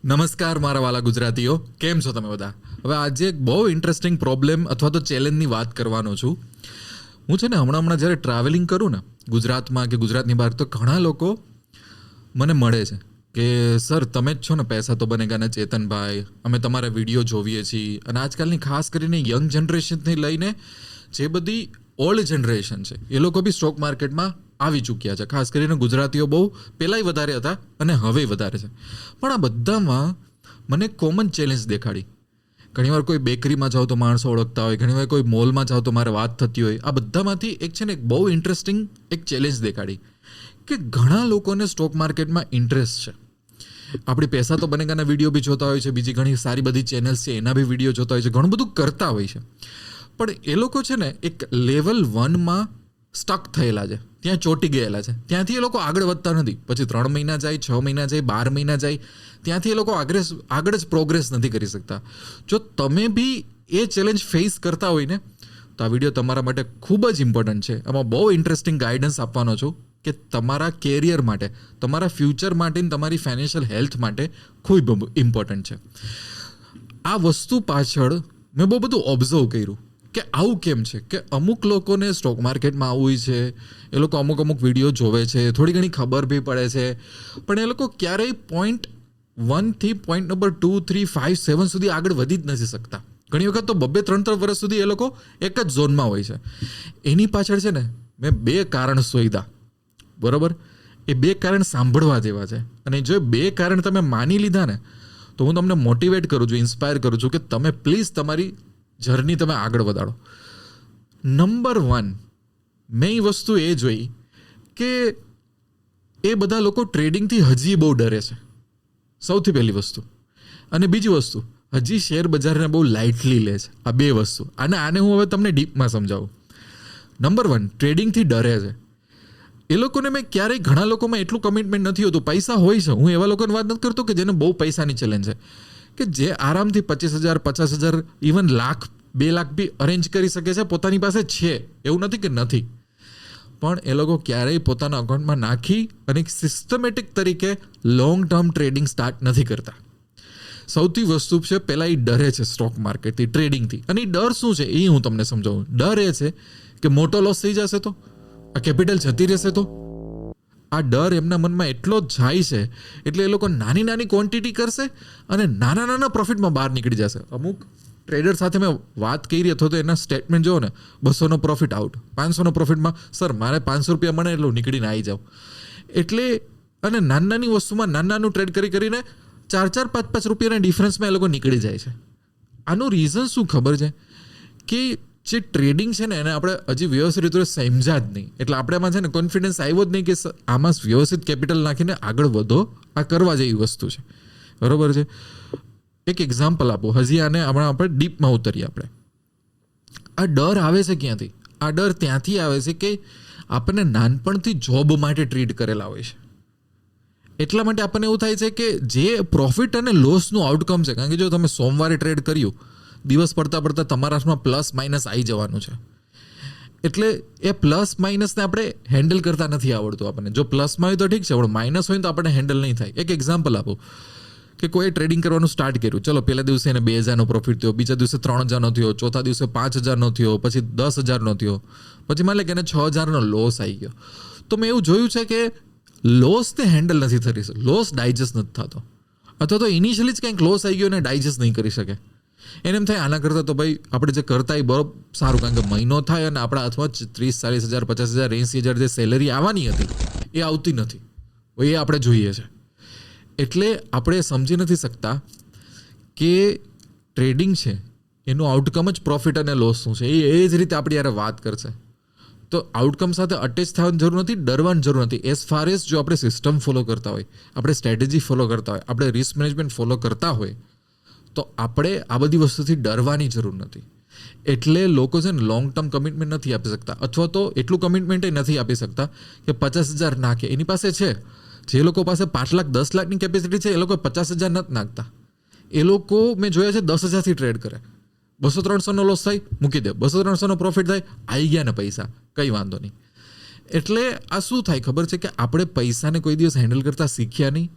નમસ્કાર મારા વાલા ગુજરાતીઓ, કેમ છો તમે બધા? હવે આજે એક બહુ ઇન્ટરેસ્ટિંગ પ્રોબ્લેમ અથવા તો ચેલેન્જની વાત કરવાનો છું. હું છે ને હમણાં જ્યારે ટ્રાવેલિંગ કરું ને ગુજરાતમાં કે ગુજરાતની બહાર, તો ઘણા લોકો મને મળે છે કે સર તમે જ છો ને પૈસા તો બનેગા ને ચેતનભાઈ, અમે તમારા વિડીયો જોઈએ છીએ. અને આજકાલની ખાસ કરીને યંગ જનરેશનથી લઈને જે બધી ઓલ્ડ જનરેશન છે એ લોકો બી સ્ટોક માર્કેટમાં આવી ચૂક્યા છે. ખાસ કરીને ગુજરાતીઓ બહુ પહેલાંય વધારે હતા અને હવે વધારે છે. પણ આ બધામાં મને કોમન ચેલેન્જ દેખાડી. ઘણીવાર કોઈ બેકરીમાં જાઓ તો માણસો ઓળખતા હોય, ઘણીવાર કોઈ મોલમાં જાઓ તો મારે વાત થતી હોય. આ બધામાંથી એક છે ને એક બહુ ઇન્ટરેસ્ટિંગ એક ચેલેન્જ દેખાડી કે ઘણા લોકોને સ્ટોક માર્કેટમાં ઇન્ટરેસ્ટ છે. આપણી પૈસા તો બનેગાના વિડીયો બી જોતા હોય છે, બીજી ઘણી સારી બધી ચેનલ્સ છે એના બી વિડીયો જોતા હોય છે, ઘણું બધું કરતા હોય છે. પણ એ લોકો છે ને એક લેવલ 1માં સ્ટક થયેલા છે, ત્યાં ચોંટી ગયેલા છે. ત્યાંથી એ લોકો આગળ વધતા નથી. પછી 3 મહિના જાય, 6 મહિના જાય, 12 મહિના જાય, ત્યાંથી એ લોકો આગળ જ પ્રોગ્રેસ નથી કરી શકતા. જો તમે બી એ ચેલેન્જ ફેસ કરતા હોય ને, તો આ વિડીયો તમારા માટે ખૂબ જ ઇમ્પોર્ટન્ટ છે. આમાં બહુ ઇન્ટરેસ્ટિંગ ગાઈડન્સ આપવાનો છું કે તમારા કેરિયર માટે, તમારા ફ્યુચર માટે, તમારી ફાઇનાન્શિયલ હેલ્થ માટે ખૂબ ઇમ્પોર્ટન્ટ છે. આ વસ્તુ પાછળ મેં બહુ બધું ઓબ્ઝર્વ કર્યું કે આવું કેમ છે કે અમુક લોકોને સ્ટોક માર્કેટમાં આવવું છે, એ લોકો અમુક વિડીયો જોવે છે, થોડી ઘણી ખબર બી પડે છે, પણ એ લોકો ક્યારેય પોઈન્ટ 1 થી પોઈન્ટ નંબર 2, 3, 5, 7 સુધી આગળ વધી જ નથી શકતા. ઘણી વખત તો 2-3 વર્ષ સુધી એ લોકો એક જ ઝોનમાં હોય છે. એની પાછળ છે ને મેં 2 કારણ શોધ્યા, બરાબર? એ 2 કારણ સાંભળવા જેવા છે. અને જો 2 કારણ તમે માની લીધા ને, તો હું તમને મોટિવેટ કરું છું, ઇન્સ્પાયર કરું છું કે તમે પ્લીઝ તમારી જર્ની તમે આગળ વધારો. નંબર 1, મેં એ વસ્તુ એ જોઈ કે એ બધા લોકો ટ્રેડિંગથી હજી બહુ ડરે છે, સૌથી પહેલી વસ્તુ. અને બીજી વસ્તુ, હજી શેર બજારને બહુ લાઇટલી લે છે. આ 2 વસ્તુ. આને હું હવે તમને ડીપમાં સમજાવું. નંબર 1, ટ્રેડિંગથી ડરે છે. એ લોકોને મેં ક્યારેય, ઘણા લોકોમાં એટલું કમિટમેન્ટ નથી હોતું. પૈસા હોય છે, હું એવા લોકોની વાત નથી કરતો કે જેને બહુ પૈસાની ચેલેન્જ છે, કે જે આરામથી 25,000, 50,000, ઇવન લાખ, 2 લાખ બી અરેન્જ કરી શકે છે, પોતાની પાસે છે, એવું નથી કે નથી. પણ એ લોકો ક્યારેય પોતાના અકાઉન્ટમાં નાખી અને એક સિસ્ટમેટિક તરીકે લોંગ ટર્મ ટ્રેડિંગ સ્ટાર્ટ નથી કરતા. સૌથી વસ્તુ છે, પહેલાં એ ડરે છે સ્ટોક માર્કેટથી, ટ્રેડિંગથી. અને એ ડર શું છે એ હું તમને સમજાવું. ડર એ છે કે મોટો લોસ થઈ જશે તો, આ કેપિટલ જતી રહેશે તો. આ ડર એમના મનમાં એટલો જ જાય છે, એટલે એ લોકો નાની ક્વોન્ટિટી કરશે અને નાના પ્રોફિટમાં બહાર નીકળી જશે. અમુક ટ્રેડર સાથે મેં વાત કરી અથવા તો એના સ્ટેટમેન્ટ જોવો ને, 200નો પ્રોફિટ આઉટ, 500નો પ્રોફિટમાં સર મારે 500 રૂપિયા મળે એટલું નીકળીને આવી જાવ. એટલે અને નાની વસ્તુમાં નાનું ટ્રેડ કરીને 4-4, 5-5 રૂપિયાના ડિફરન્સમાં એ લોકો નીકળી જાય છે. આનું રીઝન શું ખબર છે? કે જે ટ્રેડિંગ છે ને એને આપણે હજી વ્યવસ્થિત રીતે સમજ્યા જ નહીં. એટલે આપણેમાં છે ને કોન્ફિડન્સ આવ્યો જ નહીં કે આમાં વ્યવસ્થિત કેપિટલ નાખીને આગળ વધો, આ કરવા જેવી વસ્તુ છે, બરોબર છે? એક એક્ઝામ્પલ આપો, હજી આને હમણાં આપણે ડીપમાં ઉતરીએ. આપણે આ ડર આવે છે ક્યાંથી? આ ડર ત્યાંથી આવે છે કે આપણને નાનપણથી જોબ માટે ટ્રીટ કરેલા હોય છે. એટલા માટે આપણને એવું થાય છે કે જે પ્રોફિટ અને લોસનું આઉટકમ છે, કારણ કે જો તમે સોમવારે ટ્રેડ કર્યું, દિવસ પડતા તમારા હાથમાં પ્લસ માઇનસ આવી જવાનું છે. એટલે એ પ્લસ માઇનસને આપણે હેન્ડલ કરતા નથી આવડતું આપણને. જો પ્લસમાં હોય તો ઠીક છે, પણ માઇનસ હોય તો આપણે હેન્ડલ નહીં થાય. એક એક્ઝામ્પલ આપો કે કોઈ ટ્રેડિંગ કરવાનું સ્ટાર્ટ કર્યું, ચલો પહેલા દિવસે એને 2,000નો પ્રોફિટ થયો, બીજા દિવસે 3,000નો થયો, ચોથા દિવસે 5,000નો થયો, પછી 10,000નો થયો, પછી માની લે કે એને 6,000નો લોસ આવી ગયો. તો મેં એવું જોયું છે કે લોસને હેન્ડલ નથી થઈ, લોસ ડાયજેસ્ટ નથી થતો, અથવા તો ઇનિશિયલી જ કંઈક લોસ આવી ગયો એને ડાયજેસ્ટ નહીં કરી શકે. એને એમ થાય આના કરતાં તો ભાઈ આપણે જે કરતા એ બરોબર સારું, કારણ કે મહિનો થાય અને આપણા હાથમાં 30,000, 40,000, 50,000, 80,000 જે સેલરી આવવાની હતી એ આવતી નથી, એ આપણે જોઈએ છે. એટલે આપણે સમજી નથી શકતા કે ટ્રેડિંગ છે એનું આઉટકમ જ પ્રોફિટ અને લોસ શું છે. એ જ રીતે આપણી યારે વાત કરશે. તો આઉટકમ સાથે અટેચ થવાની જરૂર નથી, ડરવાની જરૂર નથી. એઝ ફાર એઝ જો આપણે સિસ્ટમ ફોલો કરતા હોય, આપણે સ્ટ્રેટેજી ફોલો કરતા હોય, આપણે રિસ્ક મેનેજમેન્ટ ફોલો કરતા હોય, તો આપણે આ બધી વસ્તુથી ડરવાની જરૂર નથી. એટલે લોકો છે ને લોંગ ટર્મ કમિટમેન્ટ નથી આપી શકતા, અથવા તો એટલું કમિટમેન્ટ નથી આપી શકતા કે 50,000 નાખે. એની પાસે છે, જે લોકો પાસે 5 લાખ 10 લાખની કેપેસિટી છે, એ લોકો 50,000 નથી નાખતા. એ લોકો મેં જોયા છે 10,000થી ટ્રેડ કરે. 200-300નો લોસ થાય, મૂકી દે. 200-300નો પ્રોફિટ થાય, આવી ગયા ને પૈસા, કંઈ વાંધો નહીં. એટલે આ શું થાય ખબર છે કે આપણે પૈસાને કોઈ દિવસ હેન્ડલ કરતા શીખ્યા નહીં.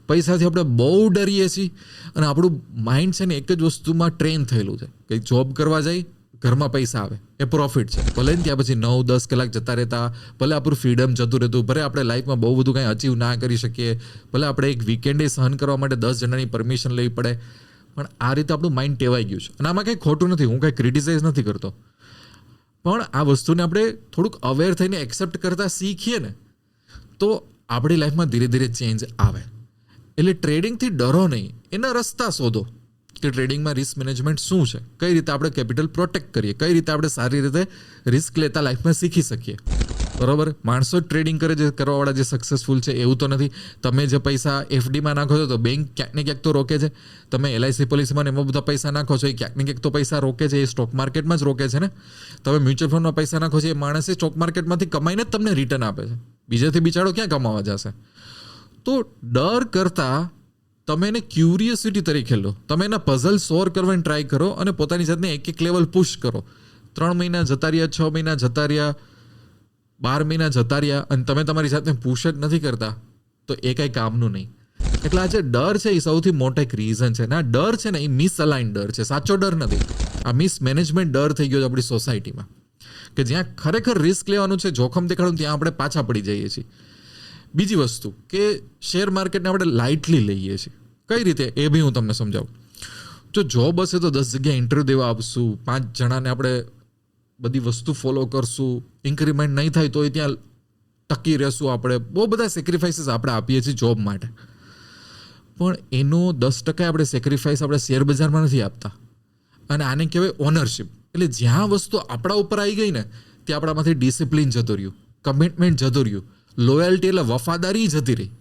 પૈસાથી આપણે બહુ ડરીએ છીએ અને આપણું માઇન્ડ છે ને એક જ વસ્તુમાં ટ્રેન થયેલું છે કે જોબ કરવા જાય, ઘરમાં પૈસા આવે, એ પ્રોફિટ છે. ભલે ને ત્યાં પછી 9-10 કલાક જતા રહેતા, ભલે આપણું ફ્રીડમ જતું રહેતું, ભલે આપણે લાઈફમાં બહુ બધું કાંઈ અચીવ ના કરી શકીએ, ભલે આપણે એક વીકેન્ડે સહન કરવા માટે 10 જણાની પરમિશન લેવી પડે, પણ આ રીતે આપણું માઇન્ડ ટેવાઈ ગયું છે. અને આમાં કંઈ ખોટું નથી, હું કાંઈ ક્રિટિસાઇઝ નથી કરતો, પણ આ વસ્તુને આપણે થોડુંક અવેર થઈને એક્સેપ્ટ કરતા શીખીએ ને તો આપણી લાઈફમાં ધીરે ધીરે ચેન્જ આવે. એટલે ટ્રેડિંગથી ડરો નહીં, એના રસ્તા શોધો કે ટ્રેડિંગમાં રિસ્ક મેનેજમેન્ટ શું છે, કઈ રીતે આપણે કેપિટલ પ્રોટેક્ટ કરીએ, કઈ રીતે આપણે સારી રીતે રિસ્ક લેતા લાઈફમાં શીખી શકીએ. બરાબર, માણસો જ ટ્રેડિંગ કરે જે કરવાવાળા જે સક્સેસફુલ છે એવું તો નથી. તમે જે પૈસા એફડીમાં નાખો છો તો બેંક ક્યાંક ને ક્યાંક તો રોકે છે. તમે એલઆઈસી પોલિસીમાં એમાં બધા પૈસા નાખો છો, એ ક્યાંક ને ક્યાંક તો પૈસા રોકે છે, એ સ્ટોક માર્કેટમાં જ રોકે છે ને. તમે મ્યુચ્યુઅલ ફંડમાં પૈસા નાખો છો, એ માણસે સ્ટોક માર્કેટમાંથી કમાઈને જ તમને રિટર્ન આપે છે, બીજેથી બિચારો ક્યાં કમાવા જશે. તો ડર કરતાં તમે એને ક્યુરિયોસિટી તરીકે લો, તમે એના પઝલ સોલ્વ કરવાની ટ્રાય કરો અને પોતાની જાતને એક એક લેવલ પુશ કરો. 3 મહિના જતા રહ્યા, 6 મહિના જતા રહ્યા, 12 મહિના જતા રહ્યા અને તમે તમારી જાતને પુશ જ નથી કરતા તો એ કાંઈ કામનું નહીં. એટલે આ જે ડર છે એ સૌથી મોટો એક રીઝન છે. ના ડર છે ને એ મિસઅલાઇન ડર છે, સાચો ડર નથી. આ મિસમેનેજમેન્ટ ડર થઈ ગયો છે આપણી સોસાયટીમાં, કે જ્યાં ખરેખર રિસ્ક લેવાનું છે, જોખમ દેખાડવું, ત્યાં આપણે પાછા પડી જઈએ છીએ. બીજી વસ્તુ કે શેર માર્કેટને આપણે લાઇટલી લઈએ છીએ. કઈ રીતે એ બી હું તમને સમજાવું. જો જોબ હશે તો 10 જગ્યાએ ઇન્ટરવ્યૂ દેવા આપશું, 5 જણાને આપણે બધી વસ્તુ ફોલો કરશું, ઇન્ક્રીમેન્ટ નહીં થાય તો એ ત્યાં ટકી રહેશું. આપણે બહુ બધા સેક્રિફાઈસીસ આપણે આપીએ છીએ જોબ માટે, પણ એનો 10% આપણે સેક્રિફાઈસ આપણે શેર બજારમાં નથી આપતા. અને આને કહેવાય ઓનરશિપ. એટલે જ્યાં વસ્તુ આપણા ઉપર આવી ગઈ ને ત્યાં આપણામાંથી ડિસિપ્લિન જતો રહ્યું, કમિટમેન્ટ જતો રહ્યું, લોયલ્ટી એટલે વફાદારી જતી રહી.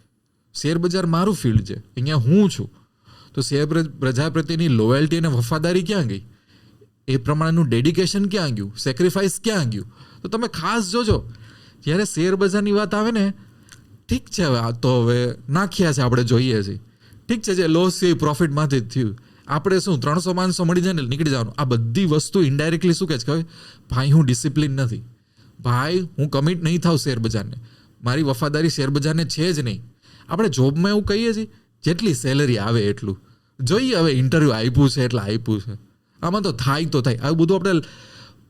શેર બજાર મારું ફિલ્ડ છે, અહીંયા હું છું, તો શેર બજાર પ્રત્યેની લોયલ્ટી અને વફાદારી ક્યાં ગઈ, એ પ્રમાણેનું ડેડિકેશન ક્યાં ગયું, સેક્રિફાઈસ ક્યાં ગયું. તો તમે ખાસ જોજો જ્યારે શેર બજારની વાત આવે ને, ઠીક છે હવે આ તો હવે નાખ્યા છે આપણે જોઈએ છીએ, ઠીક છે જે લોસ છે એ પ્રોફિટમાંથી જ થયું, આપણે શું 300-500 મળી જાય ને નીકળી જવાનું. આ બધી વસ્તુ ઇન્ડાયરેક્ટલી શું કહે છે કે ભાઈ હું ડિસિપ્લિન નથી, ભાઈ હું કમિટ નહીં થાવ શેર બજારને, મારી વફાદારી શેર બજારને છે જ નહીં. આપણે જોબમાં એવું કહીએ છીએ જેટલી સેલરી આવે એટલું જોઈએ, હવે ઇન્ટરવ્યૂ આપ્યું છે એટલે આપ્યું છે, આમાં તો થાય તો થાય. આવું બધું આપણે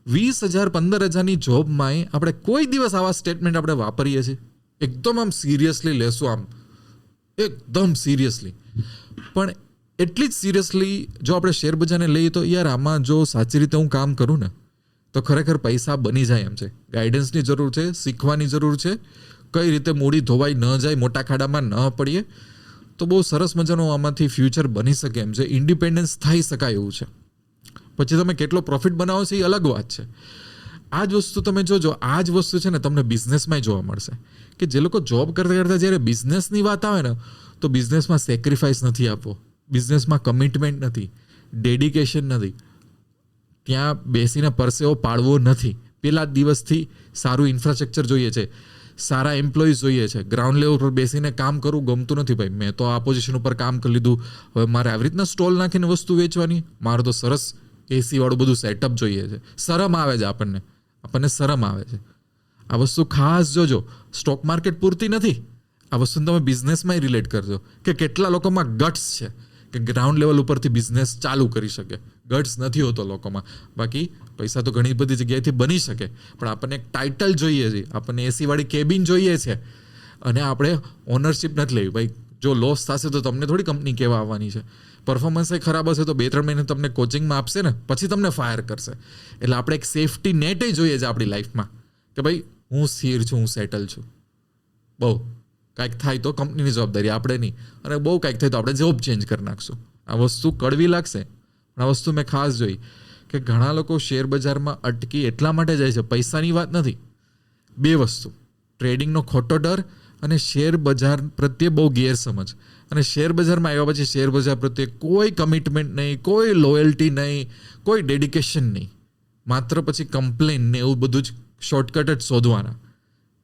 20,000-15,000ની જોબમાં આપણે કોઈ દિવસ આવા સ્ટેટમેન્ટ આપણે વાપરીએ છીએ? એકદમ આમ સિરિયસલી લેશું, આમ એકદમ સિરિયસલી. પણ એટલી જ સિરિયસલી જો આપણે શેર બજારને લઈએ તો યાર આમાં જો સાચી રીતે હું કામ કરું ને તો ખરેખર પૈસા બની જાય એમ છે. ગાઈડન્સની જરૂર છે, શીખવાની જરૂર છે, કઈ રીતે મૂડી ધોવાઈ ન જાય, મોટા ખાડામાં ન પડીએ, તો બહુ સરસ મજાનું આમાંથી ફ્યુચર બની શકે એમ છે, ઇન્ડિપેન્ડન્સ થઈ શકાય એવું છે. પછી તમે કેટલો પ્રોફિટ બનાવો છો એ અલગ વાત છે. આ જ વસ્તુ તમે જોજો, આ જ વસ્તુ છે ને તમને બિઝનેસમાં જોવા મળશે કે જે લોકો જોબ કરતા કરતા જ્યારે બિઝનેસની વાત આવે ને તો બિઝનેસમાં સેક્રિફાઈસ નથી આપવો, બિઝનેસમાં કમિટમેન્ટ નથી, ડેડિકેશન નથી, ત્યાં બેસીને પરસેવો પાડવો નથી. પેલા દિવસથી સારું ઇન્ફ્રાસ્ટ્રક્ચર જોઈએ છે, સારા એમ્પ્લોઈઝ જોઈએ છે, ગ્રાઉન્ડ લેવલ પર બેસીને કામ કરવું ગમતું નથી. ભાઈ મેં તો આ પોઝિશન ઉપર કામ કરી લીધું, હવે મારે આવી રીતના સ્ટોલ નાખીને વસ્તુ વેચવાની, મારે તો સરસ એસી વાળું બધું સેટઅપ જોઈએ છે. શરમ આવે છે આપણને શરમ આવે છે. આ વસ્તુ ખાસ જોજો, સ્ટોક માર્કેટ પૂરતી નથી, આ વસ્તુને તમે બિઝનેસમાં રિલેટ કરજો કે કેટલા લોકોમાં ગટ્સ છે કે ગ્રાઉન્ડ લેવલ ઉપરથી બિઝનેસ ચાલુ કરી શકે. ગટ્સ નથી હોતો લોકોમાં, બાકી પૈસા તો ઘણી બધી જગ્યાએથી બની શકે, પણ આપણને એક ટાઇટલ જોઈએ છે, આપણને એસીવાળી કેબિન જોઈએ છે અને આપણે ઓનરશિપ નથી લેવી. ભાઈ જો લોસ થશે તો તમને થોડી કંપની કહેવા આવવાની છે, પરફોર્મન્સ એ ખરાબ હશે તો 2-3 મહિને તમને કોચિંગમાં આપશે ને પછી તમને ફાયર કરશે. એટલે આપણે એક સેફટી નેટ જોઈએ છે આપણી લાઈફમાં કે ભાઈ હું સ્થિર છું, હું સેટલ છું. બહુ કાંઈક થાય તો કંપનીની જવાબદારી, આપણે નહીં, અને બહુ કાંઈક થાય તો આપણે જોબ ચેન્જ કરી નાખશું. આ વસ્તુ કડવી લાગશે પણ આ વસ્તુ મેં ખાસ જોઈ કે ઘણા લોકો શેર બજારમાં અટકી એટલા માટે જાય છે, પૈસાની વાત નથી, 2 વસ્તુ, ટ્રેડિંગનો ખોટો ડર અને શેર બજાર પ્રત્યે બહુ ગેરસમજ. અને શેર બજારમાં આવ્યા પછી શેર બજાર પ્રત્યે કોઈ કમિટમેન્ટ નહીં, કોઈ લોયલ્ટી નહીં, કોઈ ડેડિકેશન નહીં, માત્ર પછી કમ્પ્લેન ને એવું બધું જ શોર્ટકટ જ શોધવાના,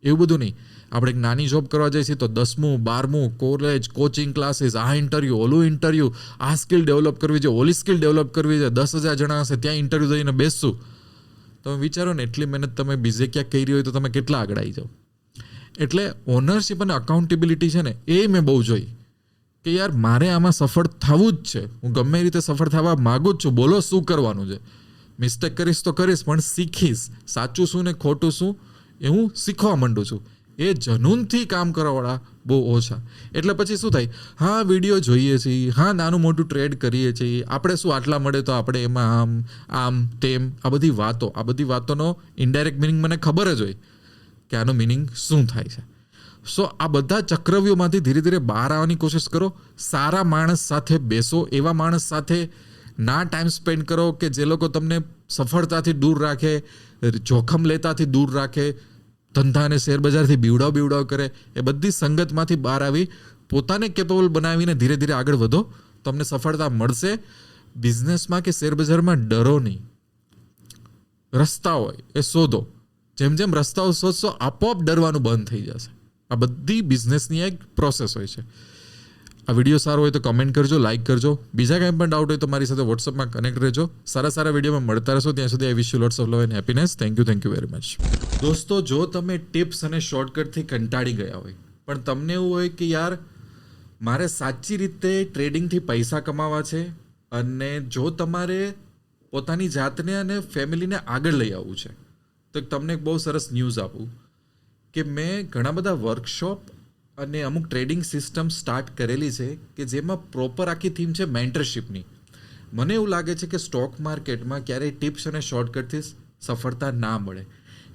એવું બધું નહીં. આપણે એક નાની જોબ કરવા જઈએ છીએ તો 10મું 12મું કોલેજ, કોચિંગ ક્લાસીસ, આ ઇન્ટરવ્યૂ, ઓલું ઇન્ટરવ્યૂ, આ સ્કિલ ડેવલપ કરવી છે, ઓલી સ્કિલ ડેવલપ કરવી છે, 10,000 જણા હશે ત્યાં ઇન્ટરવ્યૂ દઈને બેસશું. તમે વિચારો ને એટલી મહેનત તમે બીજે ક્યાંક કરી હોય તો તમે કેટલા આગળ આવી જાઓ. એટલે ઓનરશિપ અને અકાઉન્ટેબિલિટી છે ને એ મેં બહુ જોઈ કે યાર મારે આમાં સફળ થવું જ છે, હું ગમે એ રીતે સફળ થવા માગું જ છું, બોલો શું કરવાનું છે, મિસ્ટેક કરીશ તો કરીશ પણ શીખીશ, સાચું શું ને ખોટું શું એ હું શીખવા માંડું છું. એ જનૂનથી કામ કરવાવાળા બહુ ઓછા. એટલે પછી શું થાય, હા વિડીયો જોઈએ છીએ, હા નાનું મોટું ટ્રેડ કરીએ છીએ, આપણે શું આટલા મળે તો આપણે એમાં આમ તેમ, આ બધી વાતોનો ઇનડાયરેક્ટ મિનિંગ મને ખબર જ હોય કે આનો મિનિંગ શું થાય છે. સો આ બધા ચક્રવ્યૂહમાંથી ધીરે ધીરે બહાર આવવાની કોશિશ કરો. સારા માણસ સાથે બેસો, એવા માણસ સાથે ના ટાઈમ સ્પેન્ડ કરો કે જે લોકો તમને સફળતાથી દૂર રાખે, જોખમ લેતાથી દૂર રાખે, ધંધાને શેરબજારથી બીવડાવ કરે. એ બધી સંગતમાંથી બહાર આવી પોતાને કેપેબલ બનાવીને ધીરે ધીરે આગળ વધો, તમને સફળતા મળશે. બિઝનેસમાં કે શેરબજારમાં ડરો નહીં, રસ્તા હોય એ શોધો. જેમ જેમ રસ્તાઓ શોધશો આપોઆપ ડરવાનું બંધ થઈ જશે. આ બધી બિઝનેસની એક પ્રોસેસ હોય છે. આ વિડીયો સારો હોય તો કમેન્ટ કરજો, લાઇક કરજો. બીજા કંઈ પણ ડાઉટ હોય તો મારી સાથે વોટ્સઅપમાં કનેક્ટ રહેજો. સારા વિડીયોમાં મળતા રહેશો. ત્યાં સુધી I wish you lots of love and happiness. Thank you very much. દોસ્તો, જો તમે ટિપ્સ અને શોર્ટકટથી કંટાળી ગયા હોય, પણ તમને એવું હોય કે યાર મારે સાચી રીતે ટ્રેડિંગથી પૈસા કમાવા છે, અને જો તમારે પોતાની જાતને અને ફેમિલીને આગળ લઈ આવવું છે, તો તમને એક બહુ સરસ ન્યૂઝ આપું કે મેં ઘણા બધા વર્કશોપ અને અમુક ટ્રેડિંગ સિસ્ટમ સ્ટાર્ટ કરેલી છે કે જેમાં પ્રોપર આખી થીમ છે મેન્ટરશિપની. મને એવું લાગે છે કે સ્ટોક માર્કેટમાં ક્યારેય ટિપ્સ અને શોર્ટકટથી સફળતા ના મળે.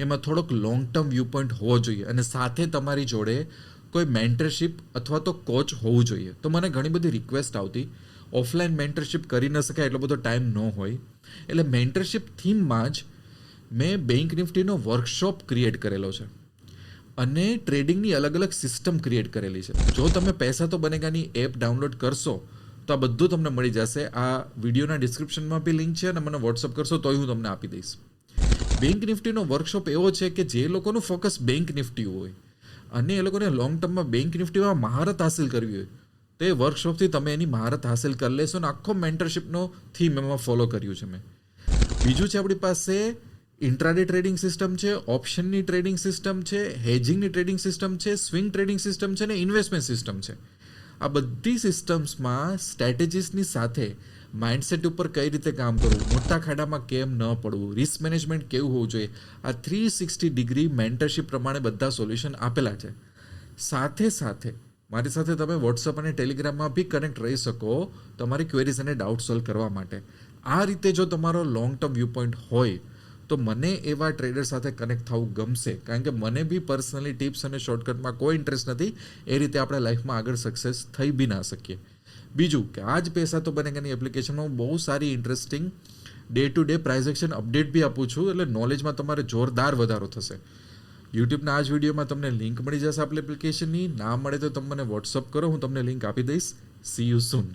એમાં થોડોક લોંગ ટર્મ વ્યૂ પોઈન્ટ હોવો જોઈએ, અને સાથે તમારી જોડે કોઈ મેન્ટરશિપ અથવા તો કોચ હોવું જોઈએ. તો મને ઘણી બધી રિક્વેસ્ટ આવતી, ઓફલાઈન મેન્ટરશિપ કરી ન શકાય, એટલો બધો ટાઈમ ન હોય, એટલે મેન્ટરશિપ થીમમાં જ મેં બેંક નિફ્ટીનો વર્કશોપ ક્રિએટ કરેલો છે અને ટ્રેડિંગની અલગ અલગ સિસ્ટમ ક્રિએટ કરેલી છે. જો તમે પૈસા તો બનેગાની એપ ડાઉનલોડ કરશો તો આ બધું તમને મળી જશે. આ વિડીયોના ડિસ્ક્રિપ્શનમાં બી લિંક છે, અને મને વોટ્સઅપ કરશો તોય હું તમને આપી દઈશ. બેંક નિફ્ટીનો વર્કશોપ એવો છે કે જે લોકોનું ફોકસ બેંક નિફ્ટી હોય અને એ લોકોને લોંગ ટર્મમાં બેંક નિફ્ટીમાં મહારત હાસિલ કરવી હોય, તો એ વર્કશોપથી તમે એની મહારત હાસિલ કરી લેશો. અને આખો મેન્ટરશિપનો થીમ એમાં ફોલો કર્યું છે મેં. બીજું છે આપણી પાસે ઇન્ટ્રાડે ટ્રેડિંગ સિસ્ટમ છે, ઓપ્શનની ટ્રેડિંગ સિસ્ટમ છે, હેજિંગની ટ્રેડિંગ સિસ્ટમ છે, સ્વિંગ ટ્રેડિંગ સિસ્ટમ છે, અને ઇન્વેસ્ટમેન્ટ સિસ્ટમ છે. આ બધી સિસ્ટમ્સમાં સ્ટ્રેટેજીસની સાથે માઇન્ડસેટ ઉપર કઈ રીતે કામ કરવું, મોટા ખાડામાં કેમ ન પડવું, રિસ્ક મેનેજમેન્ટ કેવું હોવું જોઈએ, આ 360 ડિગ્રી મેન્ટરશિપ પ્રમાણે બધા સોલ્યુશન આપેલા છે. સાથે મારી સાથે તમે વોટ્સઅપ અને ટેલિગ્રામમાં બી કનેક્ટ રહી શકો તમારી ક્વેરીઝ અને ડાઉટ સોલ્વ કરવા માટે. આ રીતે જો તમારો લોંગ ટર્મ વ્યૂ પોઈન્ટ હોય તો મને એવા ટ્રેડર સાથે કનેક્ટ થવું ગમશે, કારણ કે મને બી પર્સનલી ટિપ્સ અને શોર્ટકટમાં કોઈ ઇન્ટરેસ્ટ નથી. એ રીતે આપણે લાઈફમાં આગળ સક્સેસ થઈ બી ના શકીએ. બીજું કે આ જ પૈસા તો બનેગાની એપ્લિકેશનમાં હું બહુ સારી interesting day to day price action update બી આપું છું, એટલે નોલેજમાં તમારે જોરદાર વધારો થશે. યુટ્યુબના આ જ વિડીયોમાં તમને લિંક મળી જશે આપણી એપ્લિકેશનની. ના મળે તો તમે મને વોટ્સઅપ કરો, હું તમને લિંક આપી દઈશ. C you soon.